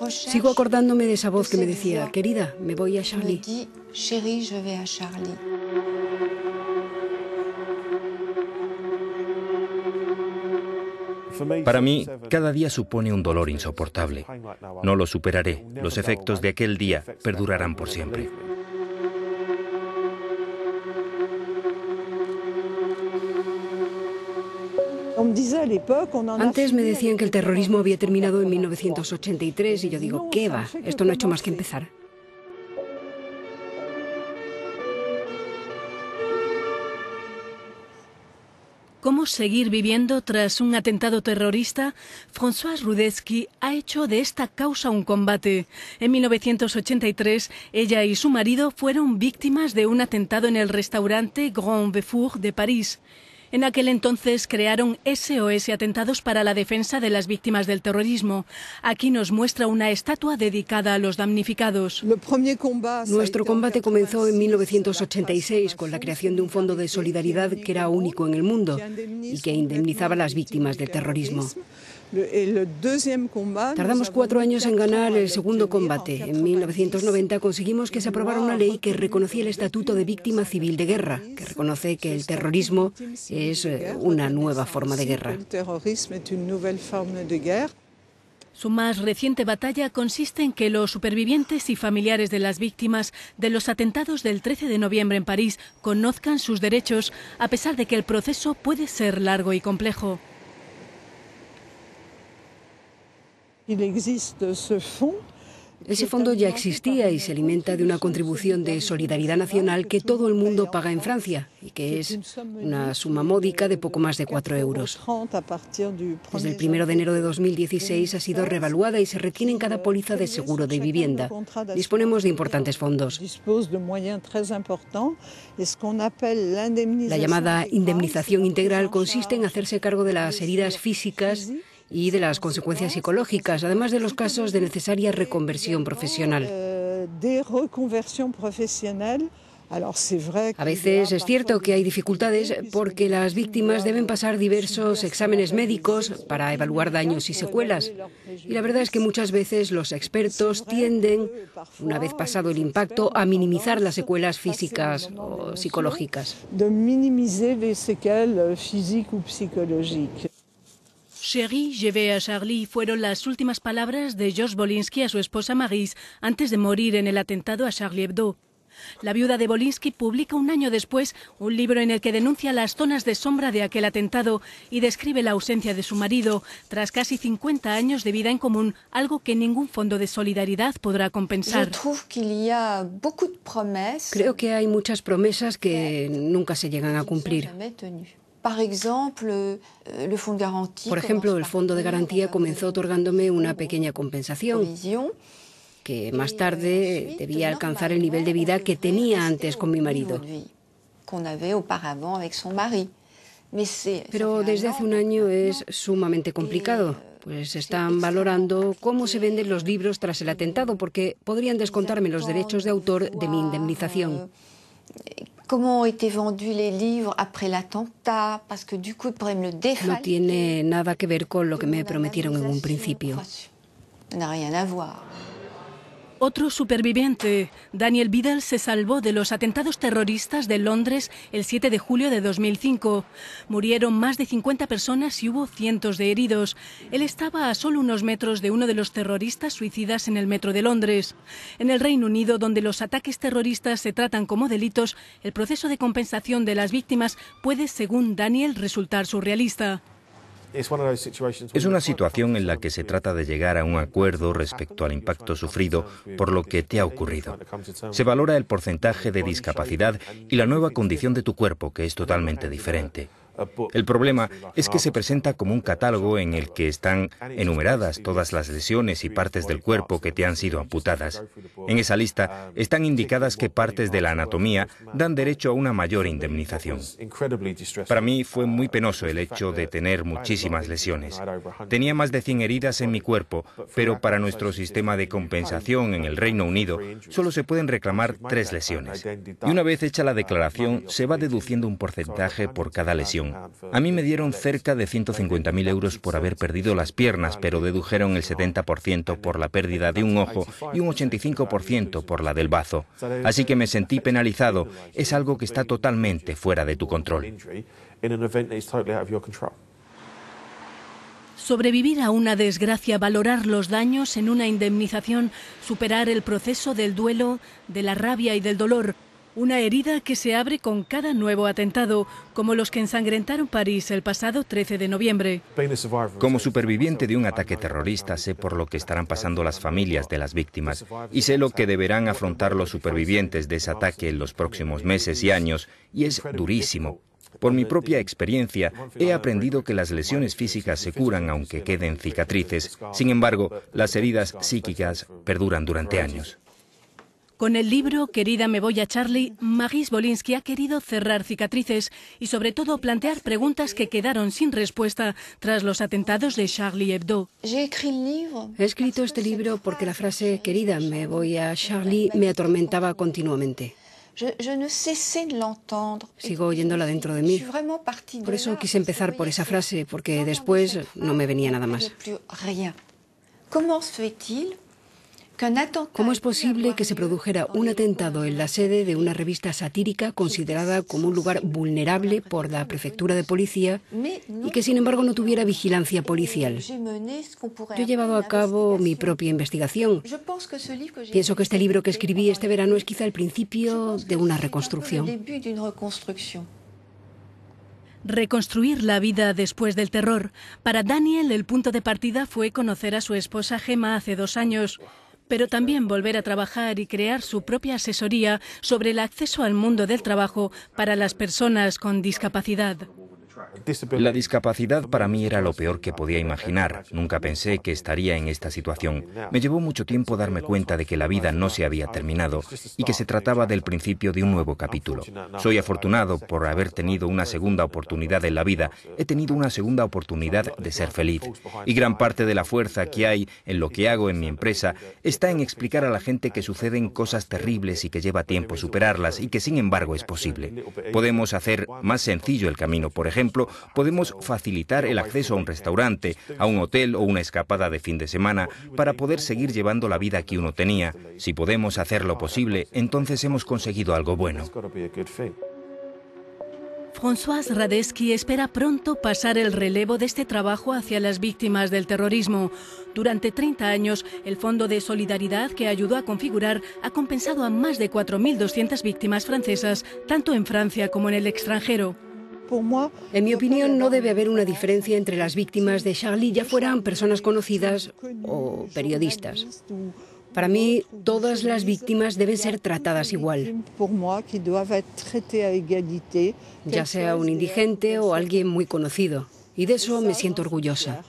Sigo acordándome de esa voz que me decía, querida, me voy a Charlie. Para mí, cada día supone un dolor insoportable. No lo superaré. Los efectos de aquel día perdurarán por siempre. Antes me decían que el terrorismo había terminado en 1983 y yo digo, ¿qué va? Esto no ha hecho más que empezar. ¿Cómo seguir viviendo tras un atentado terrorista? Françoise Rudetsky ha hecho de esta causa un combate. En 1983, ella y su marido fueron víctimas de un atentado en el restaurante Grand Beaufort de París. En aquel entonces crearon SOS Atentados para la defensa de las víctimas del terrorismo. Aquí nos muestra una estatua dedicada a los damnificados. Nuestro combate comenzó en 1986 con la creación de un fondo de solidaridad que era único en el mundo y que indemnizaba a las víctimas del terrorismo. Tardamos 4 años en ganar el segundo combate. En 1990 conseguimos que se aprobara una ley que reconocía el estatuto de víctima civil de guerra, que reconoce que el terrorismo es una nueva forma de guerra. Su más reciente batalla consiste en que los supervivientes y familiares de las víctimas de los atentados del 13 de noviembre en París conozcan sus derechos, a pesar de que el proceso puede ser largo y complejo. Ese fondo ya existía y se alimenta de una contribución de solidaridad nacional que todo el mundo paga en Francia y que es una suma módica de poco más de 4 euros. Desde el 1 de enero de 2016 ha sido revaluada y se retiene en cada póliza de seguro de vivienda. Disponemos de importantes fondos. La llamada indemnización integral consiste en hacerse cargo de las heridas físicas y de las consecuencias psicológicas, además de los casos de necesaria reconversión profesional. A veces es cierto que hay dificultades porque las víctimas deben pasar diversos exámenes médicos para evaluar daños y secuelas. Y la verdad es que muchas veces los expertos tienden, una vez pasado el impacto, a minimizar las secuelas físicas o psicológicas. Chérie, je vais à Charlie fueron las últimas palabras de Georges Wolinski a su esposa Maryse antes de morir en el atentado a Charlie Hebdo. La viuda de Wolinski publica un año después un libro en el que denuncia las zonas de sombra de aquel atentado y describe la ausencia de su marido tras casi 50 años de vida en común, algo que ningún fondo de solidaridad podrá compensar. Creo que hay muchas promesas que nunca se llegan a cumplir. Por ejemplo, el Fondo de Garantía comenzó otorgándome una pequeña compensación, que más tarde debía alcanzar el nivel de vida que tenía antes con mi marido. Pero desde hace un año es sumamente complicado, pues están valorando cómo se venden los libros tras el atentado, porque podrían descontarme los derechos de autor de mi indemnización. No tiene nada que ver con lo que me prometieron en un principio. Otro superviviente, Daniel Biddle, se salvó de los atentados terroristas de Londres el 7 de julio de 2005. Murieron más de 50 personas y hubo cientos de heridos. Él estaba a solo unos metros de uno de los terroristas suicidas en el metro de Londres. En el Reino Unido, donde los ataques terroristas se tratan como delitos, el proceso de compensación de las víctimas puede, según Daniel, resultar surrealista. Es una situación en la que se trata de llegar a un acuerdo respecto al impacto sufrido por lo que te ha ocurrido. Se valora el porcentaje de discapacidad y la nueva condición de tu cuerpo, que es totalmente diferente. El problema es que se presenta como un catálogo en el que están enumeradas todas las lesiones y partes del cuerpo que te han sido amputadas. En esa lista están indicadas qué partes de la anatomía dan derecho a una mayor indemnización. Para mí fue muy penoso el hecho de tener muchísimas lesiones. Tenía más de 100 heridas en mi cuerpo, pero para nuestro sistema de compensación en el Reino Unido solo se pueden reclamar 3 lesiones. Y una vez hecha la declaración, se va deduciendo un porcentaje por cada lesión pagan. A mí me dieron cerca de 150.000 euros por haber perdido las piernas, pero dedujeron el 70% por la pérdida de un ojo y un 85% por la del bazo. Así que me sentí penalizado. Es algo que está totalmente fuera de tu control. Sobrevivir a una desgracia, valorar los daños en una indemnización, superar el proceso del duelo, de la rabia y del dolor. Una herida que se abre con cada nuevo atentado, como los que ensangrentaron París el pasado 13 de noviembre. Como superviviente de un ataque terrorista, sé por lo que estarán pasando las familias de las víctimas y sé lo que deberán afrontar los supervivientes de ese ataque en los próximos meses y años, y es durísimo. Por mi propia experiencia, he aprendido que las lesiones físicas se curan aunque queden cicatrices. Sin embargo, las heridas psíquicas perduran durante años. Con el libro Querida, me voy a Charlie, Maryse Wolinski ha querido cerrar cicatrices y sobre todo plantear preguntas que quedaron sin respuesta tras los atentados de Charlie Hebdo. He escrito este libro porque la frase Querida, me voy a Charlie me atormentaba continuamente. Sigo oyéndola dentro de mí. Por eso quise empezar por esa frase, porque después no me venía nada más. ¿Cómo es posible que se produjera un atentado en la sede de una revista satírica considerada como un lugar vulnerable por la prefectura de policía y que sin embargo no tuviera vigilancia policial? Yo he llevado a cabo mi propia investigación. Pienso que este libro que escribí este verano es quizá el principio de una reconstrucción. Reconstruir la vida después del terror. Para Daniel, el punto de partida fue conocer a su esposa Gemma hace 2 años. Pero también volver a trabajar y crear su propia asesoría sobre el acceso al mundo del trabajo para las personas con discapacidad. La discapacidad para mí era lo peor que podía imaginar. Nunca pensé que estaría en esta situación. Me llevó mucho tiempo darme cuenta de que la vida no se había terminado y que se trataba del principio de un nuevo capítulo. Soy afortunado por haber tenido una segunda oportunidad en la vida. He tenido una segunda oportunidad de ser feliz. Y gran parte de la fuerza que hay en lo que hago en mi empresa está en explicar a la gente que suceden cosas terribles y que lleva tiempo superarlas y que sin embargo es posible. Podemos hacer más sencillo el camino, por ejemplo, podemos facilitar el acceso a un restaurante, a un hotel o una escapada de fin de semana para poder seguir llevando la vida que uno tenía. Si podemos hacer lo posible, entonces hemos conseguido algo bueno. Françoise Radetzky espera pronto pasar el relevo de este trabajo hacia las víctimas del terrorismo. Durante 30 años, el Fondo de Solidaridad que ayudó a configurar ha compensado a más de 4.200 víctimas francesas, tanto en Francia como en el extranjero. En mi opinión, no debe haber una diferencia entre las víctimas de Charlie, ya fueran personas conocidas o periodistas. Para mí, todas las víctimas deben ser tratadas igual, ya sea un indigente o alguien muy conocido. Y de eso me siento orgullosa.